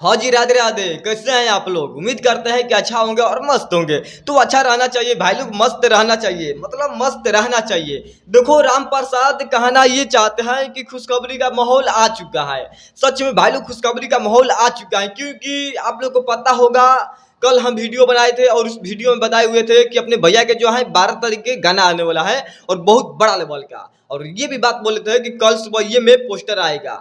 हाँ जी, राधे राधे। कैसे हैं आप लोग? उम्मीद करते हैं कि अच्छा होंगे और मस्त होंगे। तो अच्छा रहना चाहिए भाई लोग, मस्त रहना चाहिए, मतलब मस्त रहना चाहिए। देखो, राम प्रसाद कहना ये चाहते हैं कि खुशखबरी का माहौल आ चुका है। सच में भाई लोग, खुशखबरी का माहौल आ चुका है, क्योंकि आप लोग को पता होगा, कल हम वीडियो बनाए थे और उस वीडियो में बताए हुए थे कि अपने भैया के जो है 12 तारीख के गाना आने वाला है और बहुत बड़ा लेवल का। और ये भी बात बोले थे कि कल सुबह ये में पोस्टर आएगा,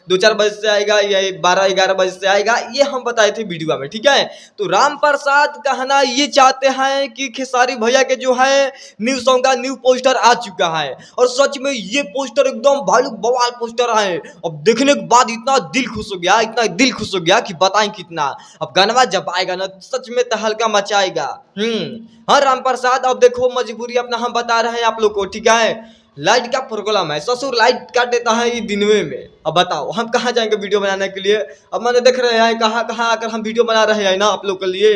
2-4 बजे से आएगा या 12-11 बजे से आएगा, ये हम बताए थे वीडियो में, ठीक है। तो राम प्रसाद कहना ये चाहते हैं कि खेसारी भैया के जो है न्यू सॉन्ग का न्यू पोस्टर आ चुका है और सच में ये पोस्टर एकदम भालू बवाल पोस्टर है। अब देखने के बाद इतना दिल खुश हो गया, इतना दिल खुश हो गया कि बताएं कितना। अब गाना जब आएगा ना, सच में तहलका मचाएगा। हाँ राम प्रसाद, अब देखो मजबूरी अपना हम बता रहे हैं आप लोग को, ठीक है। लाइट का प्रॉब्लम है, ससुर लाइट काट देता है ये दिन में। अब बताओ हम कहाँ जाएंगे वीडियो बनाने के लिए? अब मैंने देख रहे हैं कहाँ कहाँ आकर हम वीडियो बना रहे हैं ना आप लोग के लिए।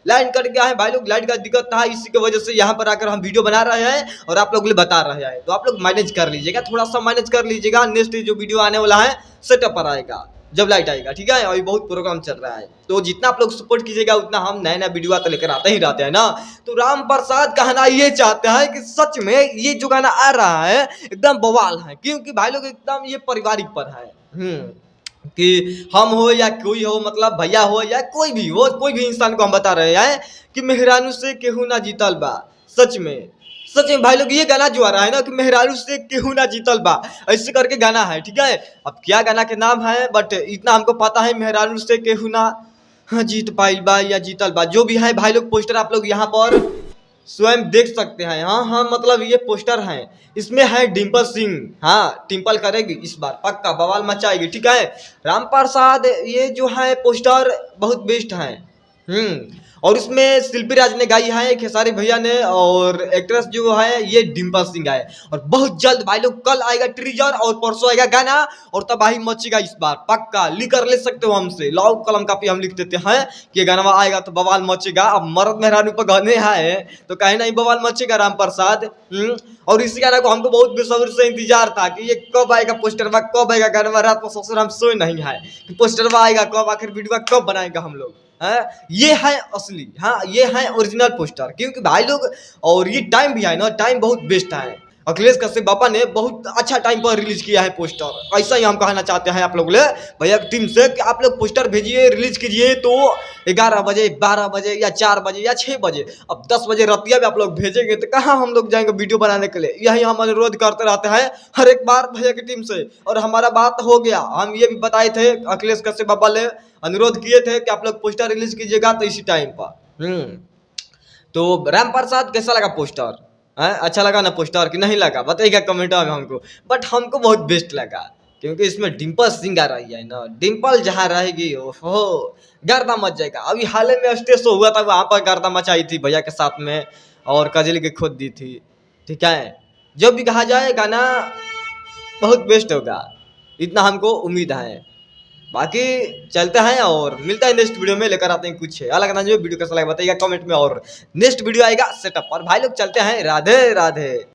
लाइन कट गया है भाई लोग, लाइट का दिक्कत था, इसी की वजह से यहाँ पर आकर हम वीडियो बना रहे हैं और आप लोग के लिए बता रहे हैं। तो आप लोग मैनेज कर लीजिएगा, थोड़ा सा मैनेज कर लीजिएगा। नेक्स्ट जो वीडियो आने वाला है सेटअप पर आएगा जब लाइट आएगा, ठीक है। अभी बहुत प्रोग्राम चल रहा है, तो जितना आप लोग सपोर्ट कीजिएगा उतना हम नया नया वीडियो तो लेकर आते ही रहते हैं ना। तो राम प्रसाद कहना ये चाहते हैं कि सच में ये जो गाना आ रहा है एकदम बवाल है, क्योंकि भाई लोग एकदम ये पारिवारिक पर है। कि हम हो या कोई हो, मतलब भैया हो या कोई भी हो, कोई भी इंसान को हम बता रहे हैं कि मेहरानू से केहू ना जीतल बा। सच में भाई लोग, ये गाना जो आ रहा है ना कि मेहरारू से केहू ना जीतल बा, ऐसे करके गाना है, ठीक है। अब क्या गाना के नाम है, बट इतना हमको पता है, मेहरारू से केहू ना जीत पाइल बा या जीतल बा, जो भी है भाई लोग। पोस्टर आप लोग यहाँ पर स्वयं देख सकते हैं। हाँ, मतलब ये पोस्टर है, इसमें है डिम्पल सिंह। हाँ, टिम्पल करेगी इस बार, पक्का बवाल मचाएगी, ठीक है। राम प्रसाद ये जो है पोस्टर बहुत बेस्ट है। और इसमें शिल्पी राज ने गाई है, खेसारी भैया ने, और एक्ट्रेस जो है ये डिम्पल सिंह है। और बहुत जल्द भाई लोग कल आएगा ट्रीजर और परसों आएगा गाना और तबाही मचेगा इस बार, पक्का। लिख कर ले सकते हो हमसे, लाओ कलम कापी, हम लिख देते हैं कि ये गाना आएगा तो बवाल मचेगा। अब मर्द मेहरानू पर गाने है तो कहीं नहीं बवाल मचेगा राम प्रसाद। और इसी गाना को हमको बहुत बेसब्री से इंतजार था कि ये कब आएगा पोस्टर, कब आएगा गाना। रात को ससुर हम सोए नहीं है कि पोस्टर आएगा कब, आखिर वीडियो कब बनाएगा हम लोग। ये है असली, हाँ ये है ओरिजिनल पोस्टर, क्योंकि भाई लोग, और ये टाइम भी है ना, टाइम बहुत बेस्ट है। अखिलेश कश्यप बाबा ने बहुत अच्छा टाइम पर रिलीज किया है पोस्टर। ऐसा ही हम कहना चाहते हैं आप लोग ले भैया की टीम से कि आप लोग पोस्टर भेजिए, रिलीज कीजिए तो 11 बजे, 12 बजे या 4 बजे या 6 बजे। अब 10 बजे रतिया भी आप लोग भेजेंगे तो कहाँ हम लोग जाएंगे वीडियो बनाने के लिए? यही हम अनुरोध करते रहते हैं हर एक बार भैया की टीम से। और हमारा बात हो गया, हम ये भी बताए थे, अखिलेश कश्यप बाबा ले अनुरोध किए थे कि आप लोग पोस्टर रिलीज कीजिएगा तो इसी टाइम पर। तो राम प्रसाद कैसा लगा पोस्टर? अच्छा लगा ना पोस्टर कि नहीं लगा? बताइएगा कमेंट में हमको। बट हमको बहुत बेस्ट लगा, क्योंकि इसमें डिम्पल सिंह आ रही है ना, डिम्पल जहाँ रहेगी ओहो गर्दा मच जाएगा। अभी हाल ही में स्टेज शो हुआ था, वहाँ पर गर्दा मचाई थी भैया के साथ में, और कजली के खोद दी थी, ठीक है। जो भी कहा जाए गाना बहुत बेस्ट होगा, इतना हमको उम्मीद है। बाकी चलते हैं और मिलता है नेक्स्ट वीडियो में, लेकर आते हैं कुछ अलग ना। जो वीडियो कैसा लगा बताइएगा कमेंट में, और नेक्स्ट वीडियो आएगा सेटअप पर। भाई लोग चलते हैं, राधे राधे।